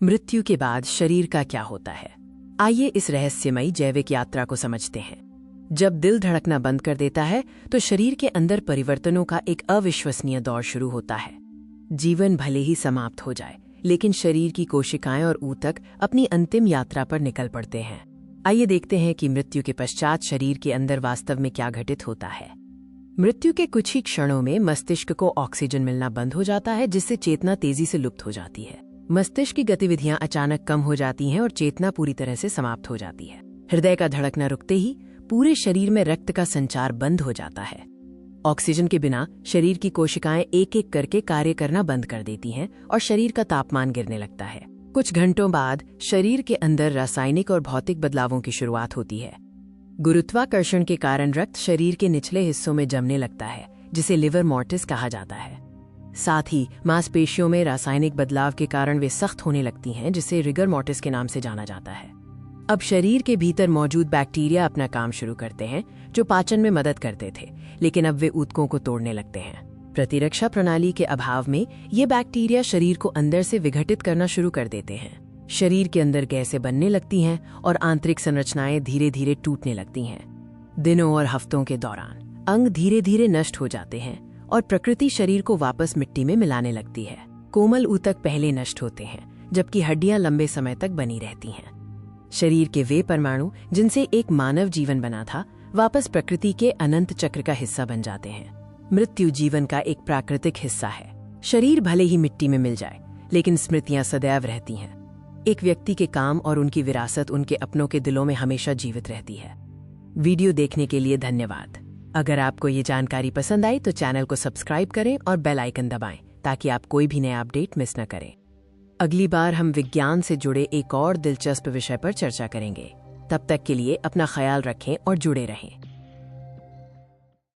मृत्यु के बाद शरीर का क्या होता है? आइए इस रहस्यमयी जैविक यात्रा को समझते हैं। जब दिल धड़कना बंद कर देता है तो शरीर के अंदर परिवर्तनों का एक अविश्वसनीय दौर शुरू होता है। जीवन भले ही समाप्त हो जाए, लेकिन शरीर की कोशिकाएं और ऊतक अपनी अंतिम यात्रा पर निकल पड़ते हैं। आइए देखते हैं कि मृत्यु के पश्चात शरीर के अंदर वास्तव में क्या घटित होता है। मृत्यु के कुछ ही क्षणों में मस्तिष्क को ऑक्सीजन मिलना बंद हो जाता है, जिससे चेतना तेजी से लुप्त हो जाती है। मस्तिष्क की गतिविधियां अचानक कम हो जाती हैं और चेतना पूरी तरह से समाप्त हो जाती है। हृदय का धड़कना रुकते ही पूरे शरीर में रक्त का संचार बंद हो जाता है। ऑक्सीजन के बिना शरीर की कोशिकाएं एक एक करके कार्य करना बंद कर देती हैं और शरीर का तापमान गिरने लगता है। कुछ घंटों बाद शरीर के अंदर रासायनिक और भौतिक बदलावों की शुरुआत होती है। गुरुत्वाकर्षण के कारण रक्त शरीर के निचले हिस्सों में जमने लगता है, जिसे लिवर मोर्टिस कहा जाता है। साथ ही मांसपेशियों में रासायनिक बदलाव के कारण वे सख्त होने लगती हैं, जिसे रिगर मोर्टिस के नाम से जाना जाता है। अब शरीर के भीतर मौजूद बैक्टीरिया अपना काम शुरू करते हैं, जो पाचन में मदद करते थे, लेकिन अब वे ऊतकों को तोड़ने लगते हैं। प्रतिरक्षा प्रणाली के अभाव में ये बैक्टीरिया शरीर को अंदर से विघटित करना शुरू कर देते हैं। शरीर के अंदर गैसें बनने लगती हैं और आंतरिक संरचनाएं धीरे धीरे टूटने लगती हैं। दिनों और हफ्तों के दौरान अंग धीरे धीरे नष्ट हो जाते हैं और प्रकृति शरीर को वापस मिट्टी में मिलाने लगती है। कोमल ऊतक पहले नष्ट होते हैं, जबकि हड्डियां लंबे समय तक बनी रहती हैं। शरीर के वे परमाणु जिनसे एक मानव जीवन बना था, वापस प्रकृति के अनंत चक्र का हिस्सा बन जाते हैं। मृत्यु जीवन का एक प्राकृतिक हिस्सा है। शरीर भले ही मिट्टी में मिल जाए, लेकिन स्मृतियां सदैव रहती हैं। एक व्यक्ति के काम और उनकी विरासत उनके अपनों के दिलों में हमेशा जीवित रहती है। वीडियो देखने के लिए धन्यवाद। अगर आपको ये जानकारी पसंद आई तो चैनल को सब्सक्राइब करें और बेल आइकन दबाएं, ताकि आप कोई भी नया अपडेट मिस न करें। अगली बार हम विज्ञान से जुड़े एक और दिलचस्प विषय पर चर्चा करेंगे। तब तक के लिए अपना ख्याल रखें और जुड़े रहें।